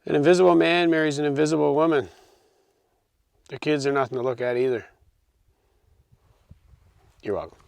An invisible man marries an invisible woman. Their kids are nothing to look at either. You're welcome.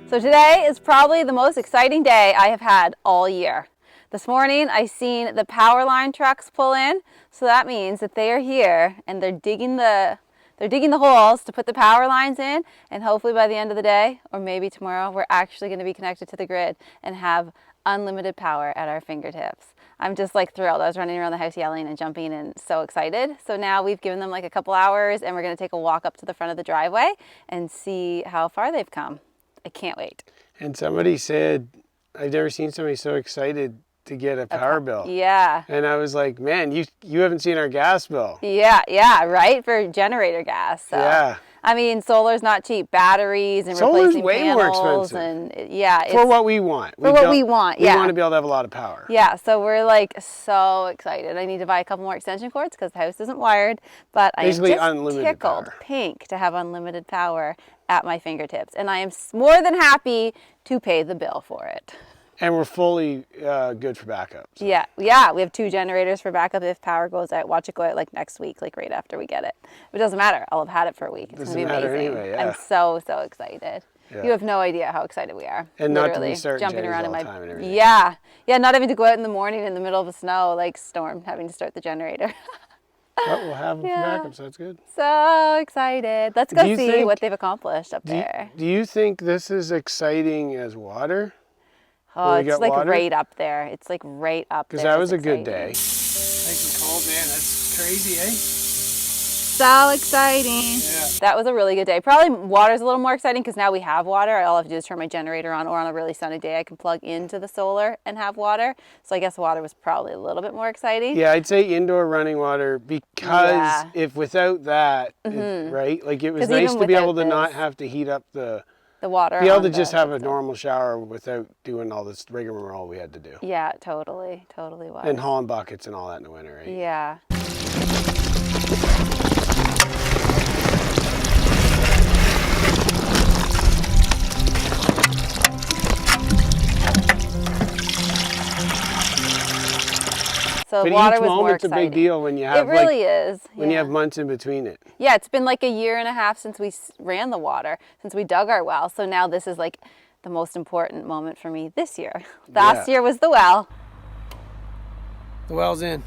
So today is probably the most exciting day I have had all year. This morning I seen the power line trucks pull in, so that means that they are here and they're digging the holes to put the power lines in, and hopefully by the end of the day, or maybe tomorrow, we're actually going to be connected to the grid and have unlimited power at our fingertips. I'm just like thrilled. I was running around the house yelling and jumping and so excited. So now we've given them like a couple hours and we're going to take a walk up to the front of the driveway and see how far they've come. I can't wait. And somebody said, I've never seen somebody so excited to get a power bill. Yeah. And I was like, man, you haven't seen our gas bill. Yeah, right? For generator gas. So. Yeah. I mean, solar's not cheap. Batteries and Solar's replacing way panels more expensive. And yeah, For what we want. For what we want, yeah. We want to be able to have a lot of power. Yeah, so we're like so excited. I need to buy a couple more extension cords because the house isn't wired, but I am just tickled pink to have unlimited power at my fingertips, and I am more than happy to pay the bill for it. And we're fully good for backup. So. Yeah, we have 2 generators for backup if power goes out. Watch it go out like next week, like right after we get it. It doesn't matter. I'll have had it for a week. It's going to be amazing. Anyway, yeah. I'm so excited. Yeah. You have no idea how excited we are. And literally, not to be starting jumping around in my time and everything. Yeah, not having to go out in the morning in the middle of a snow like storm, having to start the generator. But we'll have them for backup, so that's good. So excited. Let's go see what they've accomplished up there. Do you think this is exciting as water? Oh, it's like right up there. It's like right up there. Because that was a good day. Nice and cold, man. That's crazy, eh? So exciting. Yeah. That was a really good day. Probably water's a little more exciting because now we have water. All I have to do is turn my generator on, or on a really sunny day I can plug into the solar and have water. So I guess water was probably a little bit more exciting. Yeah, I'd say indoor running water because if without that, right? Like it was nice to be able to not have to heat up the water. Be able to just have a normal shower without doing all this rigmarole we had to do. Yeah, totally was. And hauling buckets and all that in the winter, right? Yeah. So but water each was more moment's exciting. a big deal when you have it really is. When you have months in between it. Yeah, it's been like 1.5 years since we ran the water, since we dug our well. So now this is like the most important moment for me this year. Last year was the well. The well's in.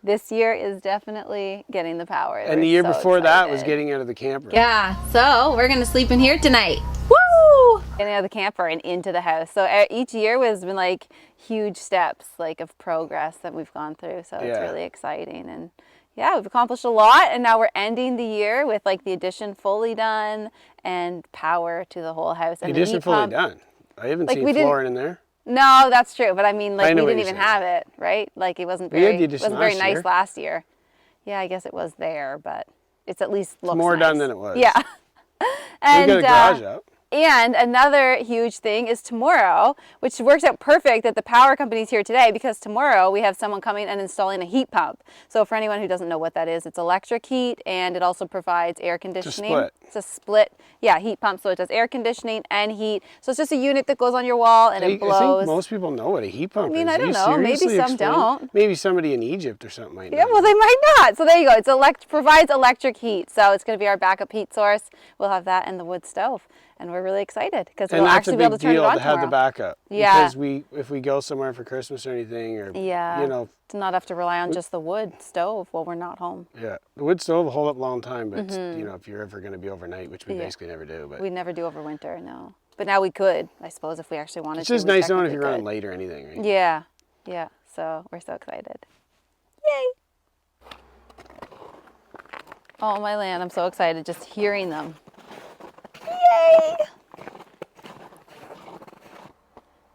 This year is definitely getting the power. And the year before that was getting out of the camper. Yeah, so we're gonna sleep in here tonight. Woo! Getting out of the camper and into the house. So each year has been like huge steps like of progress that we've gone through. So it's really exciting. And yeah, we've accomplished a lot, and now we're ending the year with like the addition fully done and power to the whole house. And the addition fully done. I haven't seen flooring in there. No, that's true. But I mean, like we didn't even have it, right? Like it wasn't very nice last year. Yeah, I guess it was there, but it's at least looks more nice. done than it was. Yeah. And we got a garage up. And another huge thing is tomorrow, which works out perfect that the power company's here today, because tomorrow we have someone coming and installing a heat pump. So for anyone who doesn't know what that is, it's electric heat, and it also provides air conditioning. It's a split, heat pump, so it does air conditioning and heat. So it's just a unit that goes on your wall and it blows. I think most people know what a heat pump is. I mean, I don't know. Maybe some don't. Maybe somebody in Egypt or something might know. Yeah, well, they might not. So there you go. It provides electric heat. So it's going to be our backup heat source. We'll have that and the wood stove. And we're really excited because we'll actually be able to turn it on tomorrow. And that's a big deal to have the backup. Yeah. Because if we go somewhere for Christmas or anything, or to not have to rely on just the wood stove while we're not home. Yeah, the wood stove will hold up a long time, but if you're ever going to be overnight, which we basically never do. But we never do overwinter, no. But now we could, I suppose, if we actually wanted to. It's just nice knowing if you're running late or anything, right? Yeah. So we're so excited. Yay! Oh my land, I'm so excited just hearing them. Yay!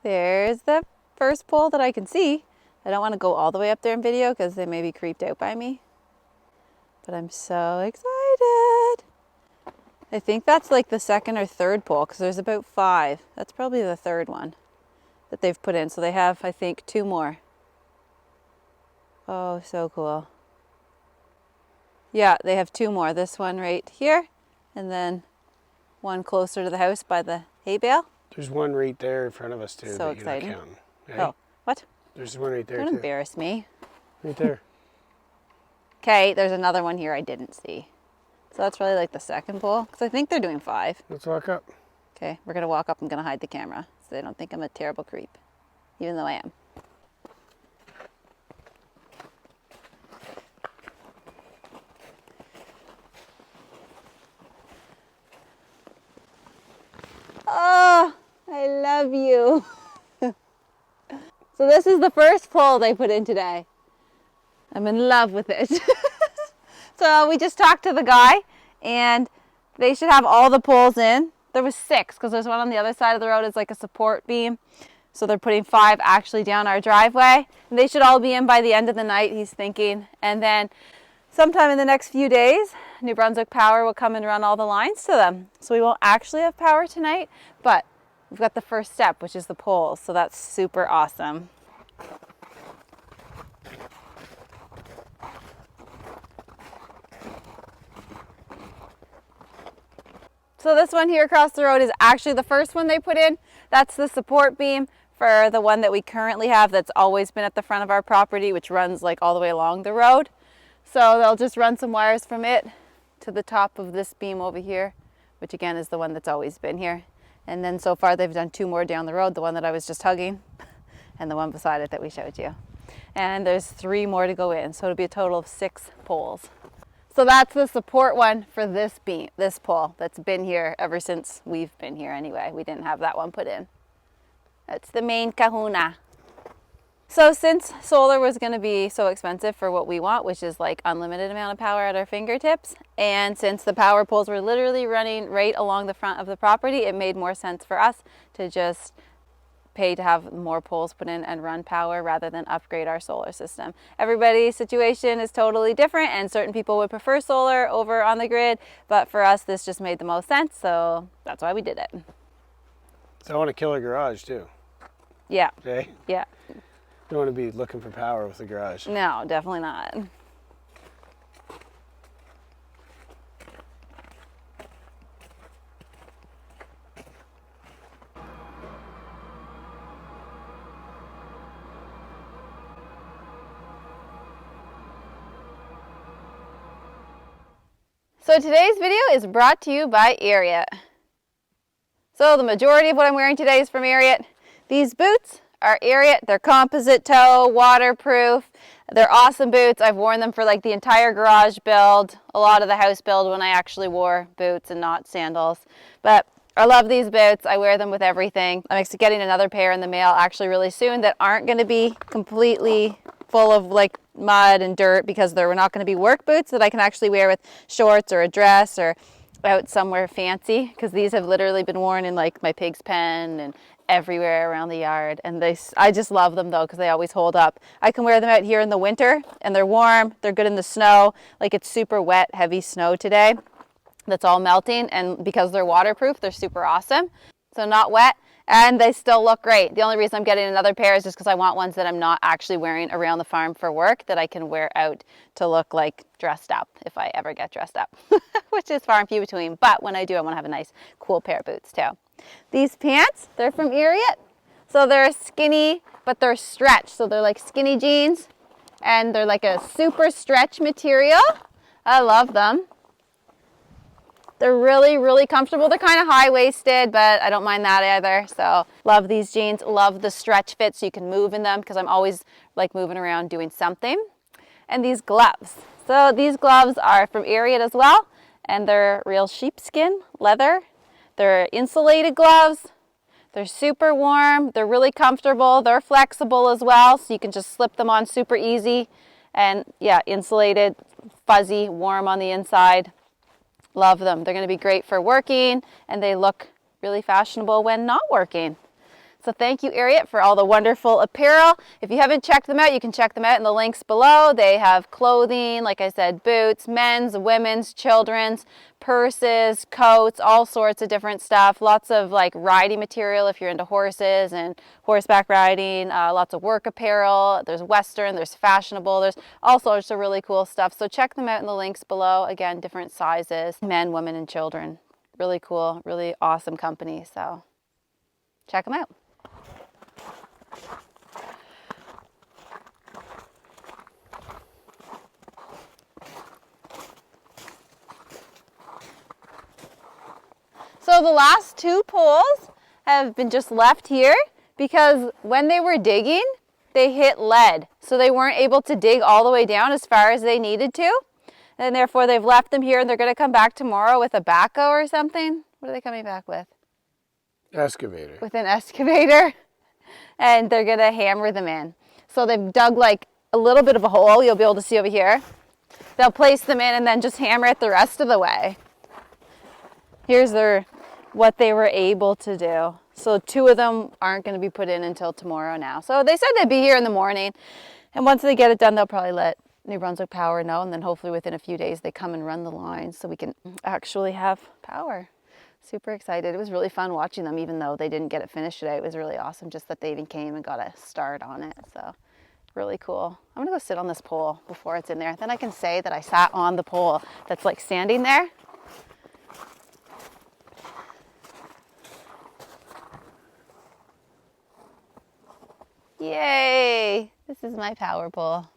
There's the first pole that I can see. I don't want to go all the way up there in video because they may be creeped out by me. But I'm so excited. I think that's like the second or third pole because there's about 5. That's probably the third one that they've put in. So they have, I think, 2 more. Oh, so cool. Yeah, they have 2 more. This one right here and then one closer to the house by the hay bale. There's one right there in front of us too. So that exciting. You're not counting, right? Oh, what? There's one right there Don't too. embarrass me. Right there. Okay, there's another one here I didn't see. So that's probably like the second pole because I think they're doing 5. Let's walk up. Okay, we're gonna walk up. I'm gonna hide the camera so they don't think I'm a terrible creep, even though I am. Oh, I love you. So this is the first pole they put in today. I'm in love with it. So we just talked to the guy and they should have all the poles in. There was 6 because there's one on the other side of the road. It's like a support beam. So they're putting 5 actually down our driveway. And they should all be in by the end of the night, he's thinking. And then sometime in the next few days, New Brunswick Power will come and run all the lines to them. So we won't actually have power tonight, but we've got the first step, which is the poles. So that's super awesome. So this one here across the road is actually the first one they put in. That's the support beam for the one that we currently have that's always been at the front of our property, which runs like all the way along the road. So they'll just run some wires from it to the top of this beam over here, which again is the one that's always been here. And then so far they've done 2 more down the road, the one that I was just hugging and the one beside it that we showed you. And there's 3 more to go in, so it'll be a total of 6 poles. So that's the support one for this beam, this pole that's been here ever since we've been here anyway. We didn't have that one put in. That's the main kahuna. So since solar was going to be so expensive for what we want, which is like unlimited amount of power at our fingertips, and since the power poles were literally running right along the front of the property, it made more sense for us to just pay to have more poles put in and run power rather than upgrade our solar system. Everybody's situation is totally different and certain people would prefer solar over on the grid, but for us this just made the most sense, so that's why we did it. So I want to kill a garage too. Yeah. Okay? Yeah. Don't want to be looking for power with the garage. No, definitely not. So today's video is brought to you by Ariat. So the majority of what I'm wearing today is from Ariat. These boots are Ariat. They're composite toe, waterproof. They're awesome boots. I've worn them for like the entire garage build, a lot of the house build when I actually wore boots and not sandals. But I love these boots. I wear them with everything. I'm getting another pair in the mail actually really soon that aren't going to be completely full of like mud and dirt because they're not going to be work boots that I can actually wear with shorts or a dress or out somewhere fancy, because these have literally been worn in like my pig's pen and everywhere around the yard. And I just love them though because they always hold up. I can wear them out here in the winter and they're warm, they're good in the snow. Like it's super wet, heavy snow today that's all melting, and because they're waterproof, they're super awesome. So not wet, and they still look great. The only reason I'm getting another pair is just because I want ones that I'm not actually wearing around the farm for work, that I can wear out to look like dressed up if I ever get dressed up, which is far and few between. But when I do, I want to have a nice, cool pair of boots too. These pants, they're from Ariat. So they're skinny, but they're stretched. So they're like skinny jeans, and they're like a super stretch material. I love them. They're really, really comfortable. They're kind of high-waisted, but I don't mind that either. So love these jeans, love the stretch fit so you can move in them because I'm always like moving around doing something. And these gloves. So these gloves are from Ariat as well, and they're real sheepskin leather. They're insulated gloves. They're super warm. They're really comfortable. They're flexible as well, so you can just slip them on super easy. And yeah, insulated, fuzzy, warm on the inside. Love them. They're going to be great for working, and they look really fashionable when not working. So thank you, Ariat, for all the wonderful apparel. If you haven't checked them out, you can check them out in the links below. They have clothing, like I said, boots, men's, women's, children's, purses, coats, all sorts of different stuff. Lots of like riding material if you're into horses and horseback riding. Lots of work apparel. There's Western, there's fashionable, there's all sorts of really cool stuff. So check them out in the links below. Again, different sizes, men, women, and children. Really cool, really awesome company. So check them out. So the last 2 poles have been just left here because when they were digging, they hit lead. So they weren't able to dig all the way down as far as they needed to. And therefore they've left them here, and they're going to come back tomorrow with a backhoe or something. What are they coming back with? Excavator. With an excavator. And they're going to hammer them in. So they've dug like a little bit of a hole, you'll be able to see over here. They'll place them in and then just hammer it the rest of the way. Here's what they were able to do. So 2 of them aren't going to be put in until tomorrow now. So they said they'd be here in the morning. And once they get it done, they'll probably let New Brunswick Power know. And then hopefully within a few days, they come and run the lines so we can actually have power. Super excited. It was really fun watching them, even though they didn't get it finished today. It was really awesome just that they even came and got a start on it. So really cool. I'm going to go sit on this pole before it's in there. Then I can say that I sat on the pole that's like standing there. Yay! This is my power pole.